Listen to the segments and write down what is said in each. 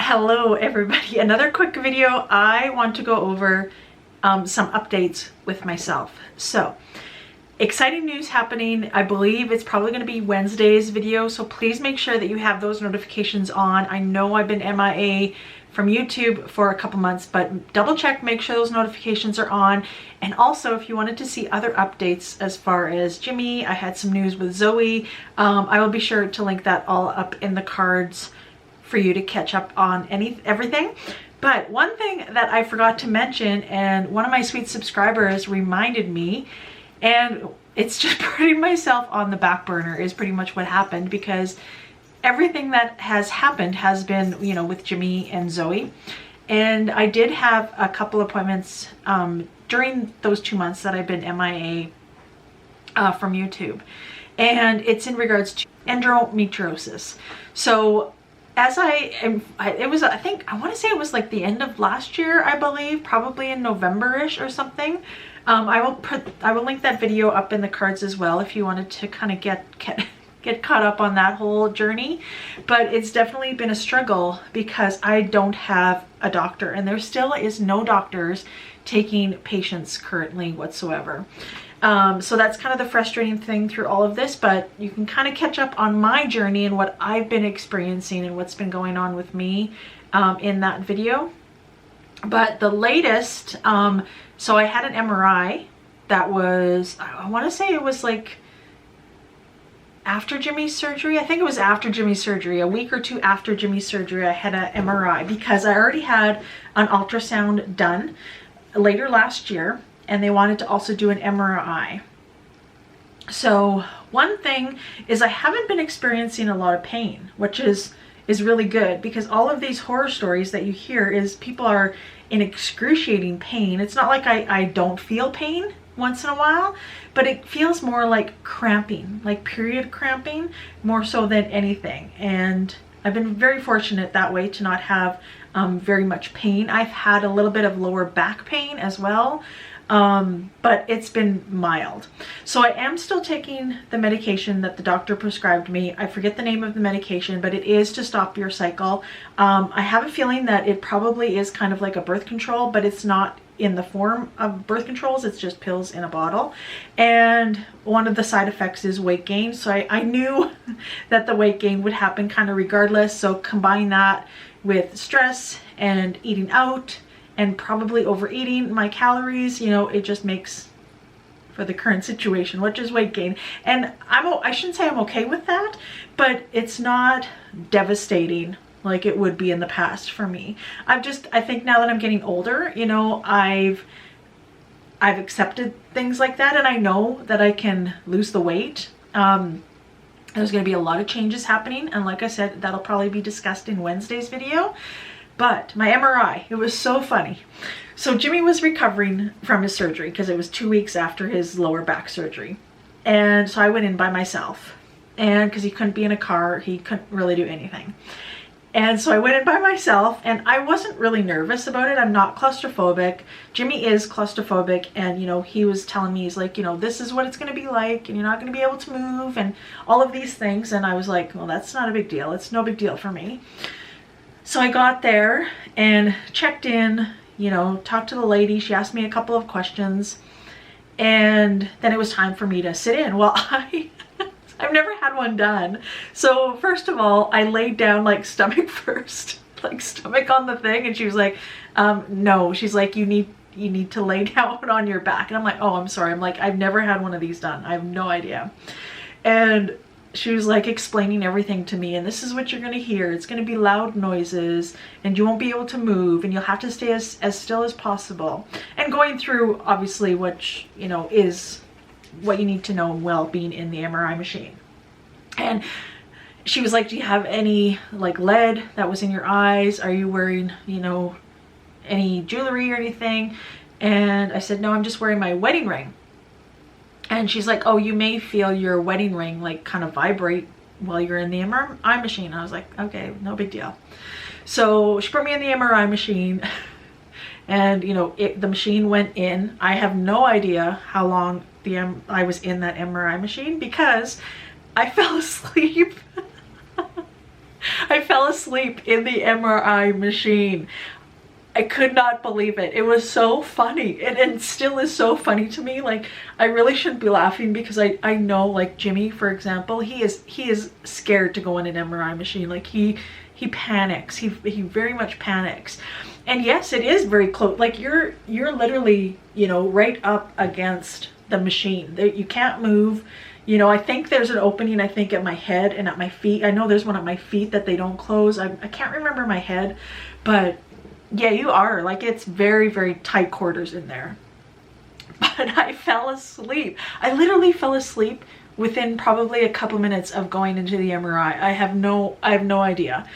Hello everybody, another quick video. I want to go over some updates with myself. So exciting news happening. I believe it's probably going to be Wednesday's video, so please make sure that you have those notifications on. I know I've been MIA from YouTube for a couple months, but double check, make sure those notifications are on. And also, if you wanted to see other updates as far as Jimmy, I had some news with Zoe. I will be sure to link that all up in the cards for you to catch up on everything. But one thing that I forgot to mention, and one of my sweet subscribers reminded me, and it's just putting myself on the back burner is pretty much what happened, because everything that has happened has been, you know, with Jimmy and Zoe. And I did have a couple appointments during those 2 months that I've been MIA from YouTube. And it's in regards to endometriosis. So as I think, I want to say it was like the end of last year, I believe, probably in November-ish or something. I will link that video up in the cards as well if you wanted to kind of get caught up on that whole journey. But it's definitely been a struggle because I don't have a doctor, and there still is no doctors taking patients currently whatsoever. So that's kind of the frustrating thing through all of this, but you can kind of catch up on my journey and what I've been experiencing and what's been going on with me in that video. But the latest, so I had an MRI that was, I want to say it was like after Jimmy's surgery. I think it was after Jimmy's surgery, a week or two after Jimmy's surgery, I had an MRI because I already had an ultrasound done later last year, and they wanted to also do an MRI. So one thing is I haven't been experiencing a lot of pain, which is really good, because all of these horror stories that you hear is people are in excruciating pain. It's not like I don't feel pain once in a while, but it feels more like cramping, like period cramping, more so than anything. And I've been very fortunate that way to not have very much pain. I've had a little bit of lower back pain as well, but it's been mild. So I am still taking the medication that the doctor prescribed me. I forget the name of the medication, but it is to stop your cycle. I have a feeling that it probably is kind of like a birth control, but it's not in the form of birth controls. It's just pills in a bottle. And one of the side effects is weight gain. So I knew that the weight gain would happen kind of regardless. So combine that with stress and eating out and probably overeating my calories, you know, it just makes for the current situation, which is weight gain. And I shouldn't say I'm okay with that, but it's not devastating like it would be in the past for me. I think now that I'm getting older, you know, I've accepted things like that, and I know that I can lose the weight. There's going to be a lot of changes happening, and like I said, that'll probably be discussed in Wednesday's video. But my MRI, it was so funny. So Jimmy was recovering from his surgery because it was 2 weeks after his lower back surgery. And so I went in by myself, and because he couldn't be in a car, he couldn't really do anything. And so I went in by myself, and I wasn't really nervous about it. I'm not claustrophobic. Jimmy is claustrophobic, and you know, he was telling me, he's like, you know, this is what it's going to be like, and you're not going to be able to move, and all of these things. And I was like, well, that's not a big deal. It's no big deal for me. So I got there and checked in, you know, talked to the lady. She asked me a couple of questions, and then it was time for me to sit in. Well, I've never had one done. So first of all, I laid down like stomach first, like stomach on the thing. And she was like, no, she's like, you need to lay down on your back. And I'm like, oh, I'm sorry. I'm like, I've never had one of these done. I have no idea. And she was like explaining everything to me, and this is what you're going to hear. It's going to be loud noises, and you won't be able to move, and you'll have to stay as still as possible. And going through, obviously, which, you know, is what you need to know while being in the MRI machine. And she was like, do you have any like lead that was in your eyes? Are you wearing, you know, any jewelry or anything? And I said, no, I'm just wearing my wedding ring. And she's like, oh, you may feel your wedding ring like kind of vibrate while you're in the MRI machine. I was like, okay, no big deal. So she put me in the MRI machine, and you know, the machine went in. I have no idea how long I was in that MRI machine because I fell asleep. I fell asleep in the MRI machine. I could not believe it. It was so funny, and it still is so funny to me. Like, I really shouldn't be laughing because I know, like Jimmy, for example, he is scared to go in an MRI machine. Like, he panics. He very much panics. And yes, it is very close. Like, you're literally, you know, right up against the machine. You can't move. You know, I think there's an opening, I think, at my head and at my feet. I know there's one at my feet that they don't close. I can't remember my head, but yeah, you are. Like, it's very, very tight quarters in there. But I fell asleep. I literally fell asleep within probably a couple minutes of going into the MRI. I have no idea.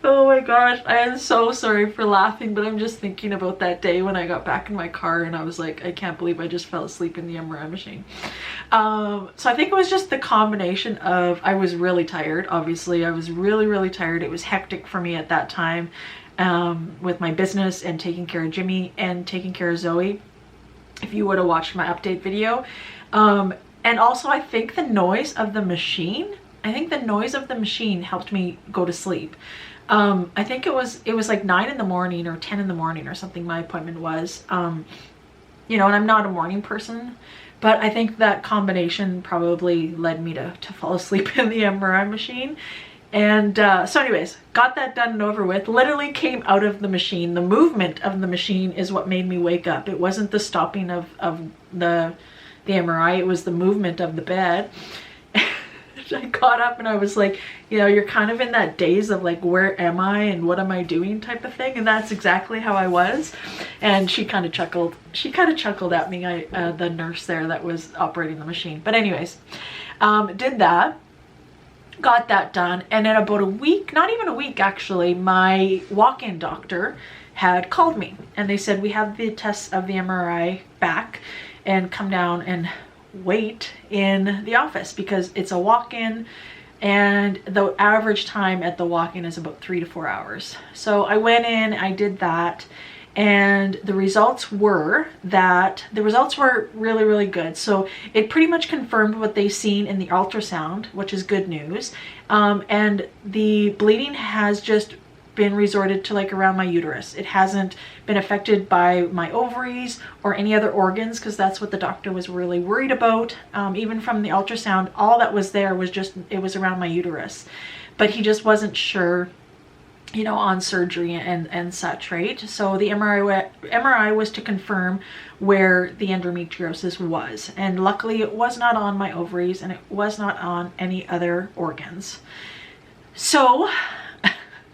Oh my gosh, I am so sorry for laughing, but I'm just thinking about that day when I got back in my car and I was like, I can't believe I just fell asleep in the MRI machine. So I think it was just the combination of, I was really tired. Obviously, I was really, really tired. It was hectic for me at that time, with my business and taking care of Jimmy and taking care of Zoe, if you would have watched my update video. And also, I think the noise of the machine, helped me go to sleep. I think it was like 9 in the morning or 10 in the morning or something my appointment was. You know, and I'm not a morning person, but I think that combination probably led me to fall asleep in the MRI machine. And so anyways, got that done and over with. Literally came out of the machine. The movement of the machine is what made me wake up. It wasn't the stopping of the MRI, it was the movement of the bed. I got up and I was like, you know, you're kind of in that daze of like, where am I and what am I doing type of thing. And that's exactly how I was. And she kind of chuckled. She kind of chuckled at me, the nurse there that was operating the machine. But anyways, did that, got that done. And in about a week, not even a week actually, my walk-in doctor had called me and they said, we have the tests of the MRI back and come down and wait in the office because it's a walk-in and the average time at the walk-in is about 3 to 4 hours. So I went in, I did that, and the results were really, really good. So it pretty much confirmed what they seen in the ultrasound, which is good news. And the bleeding has just been resorted to like around my uterus. It hasn't been affected by my ovaries or any other organs, because that's what the doctor was really worried about. Even from the ultrasound, all that was there was just, it was around my uterus, but he just wasn't sure, you know, on surgery and such, right? So the MRI was to confirm where the endometriosis was, and luckily it was not on my ovaries and it was not on any other organs. So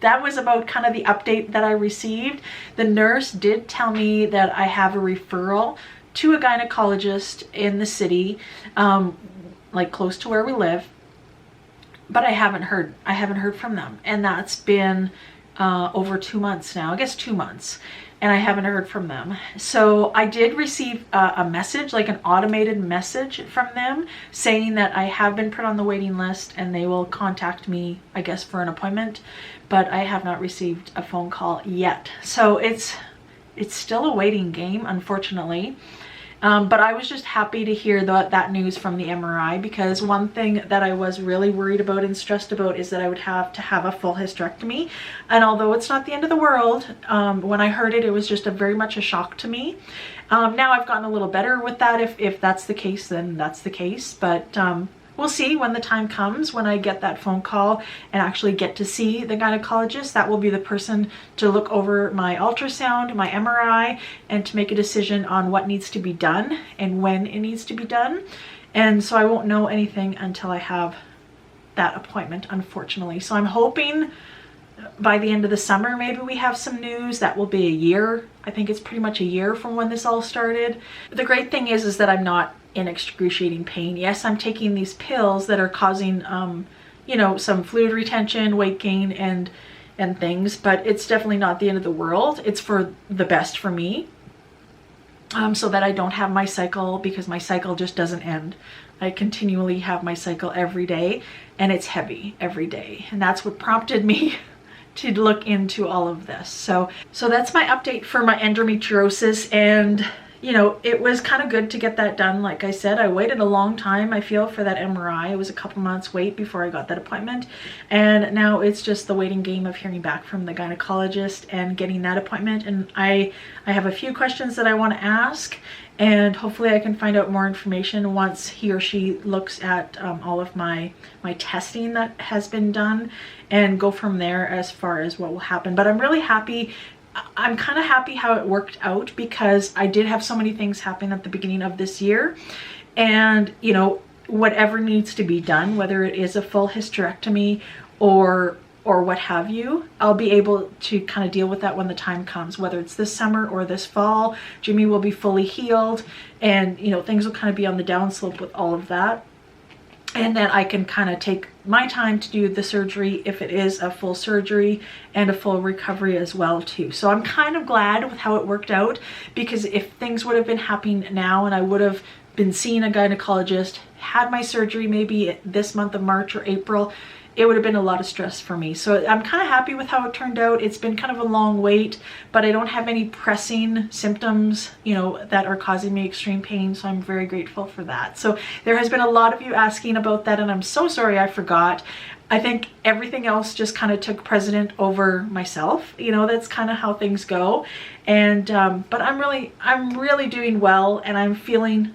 that was about kind of the update that I received. The nurse did tell me that I have a referral to a gynecologist in the city, like close to where we live, but I haven't heard from them. And that's been over 2 months now, I guess 2 months, and I haven't heard from them. So I did receive a message, like an automated message from them saying that I have been put on the waiting list and they will contact me, I guess, for an appointment, but I have not received a phone call yet. So it's still a waiting game, unfortunately. But I was just happy to hear that news from the MRI, because one thing that I was really worried about and stressed about is that I would have to have a full hysterectomy. And although it's not the end of the world, when I heard it, it was just very much a shock to me. Now I've gotten a little better with that. If that's the case, then that's the case. But we'll see when the time comes, when I get that phone call and actually get to see the gynecologist. That will be the person to look over my ultrasound, my MRI, and to make a decision on what needs to be done and when it needs to be done. And so I won't know anything until I have that appointment, unfortunately. So I'm hoping by the end of the summer, maybe we have some news. That will be a year. I think it's pretty much a year from when this all started. The great thing is that I'm not in excruciating pain. Yes, I'm taking these pills that are causing, you know, some fluid retention, weight gain, and things, but it's definitely not the end of the world. It's for the best for me, so that I don't have my cycle, because my cycle just doesn't end. I continually have my cycle every day, and it's heavy every day, and that's what prompted me to look into all of this. So that's my update for my endometriosis. And you know, it was kind of good to get that done. Like I said, I waited a long time, I feel, for that MRI. It was a couple months wait before I got that appointment. And now it's just the waiting game of hearing back from the gynecologist and getting that appointment. And I have a few questions that I want to ask, and hopefully I can find out more information once he or she looks at all of my testing that has been done, and go from there as far as what will happen. But I'm really happy. I'm kind of happy how it worked out, because I did have so many things happen at the beginning of this year, and you know, whatever needs to be done, whether it is a full hysterectomy or what have you, I'll be able to kind of deal with that when the time comes, whether it's this summer or this fall. Jimmy will be fully healed, and you know, things will kind of be on the downslope with all of that. And then I can kind of take my time to do the surgery if it is a full surgery, and a full recovery as well too. So I'm kind of glad with how it worked out, because if things would have been happening now and I would have been seeing a gynecologist, had my surgery maybe this month of March or April, it would have been a lot of stress for me. So I'm kind of happy with how it turned out. It's been kind of a long wait, but I don't have any pressing symptoms, you know, that are causing me extreme pain. So I'm very grateful for that. So there has been a lot of you asking about that, and I'm so sorry I forgot. I think everything else just kind of took precedent over myself. You know, that's kind of how things go. And but I'm really doing well, and I'm feeling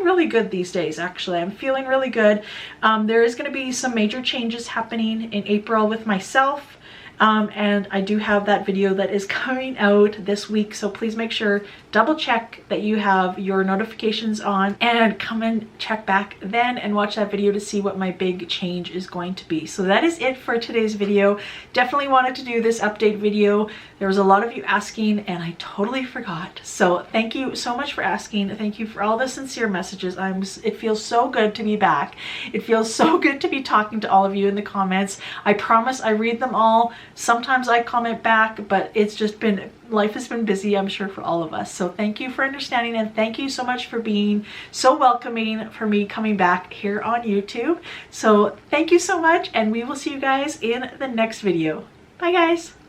really good these days. Actually, I'm feeling really good. There is going to be some major changes happening in April with myself, and I do have that video that is coming out this week, so please make sure, double check that you have your notifications on, and come and check back then and watch that video to see what my big change is going to be. So that is it for today's video. Definitely wanted to do this update video. There was a lot of you asking, and I totally forgot. So thank you so much for asking. Thank you for all the sincere messages. It feels so good to be back. It feels so good to be talking to all of you in the comments. I promise I read them all. Sometimes I comment back, but it's just been, life has been busy, I'm sure, for all of us. So thank you for understanding, and thank you so much for being so welcoming for me coming back here on YouTube. So thank you so much, and we will see you guys in the next video. Bye guys.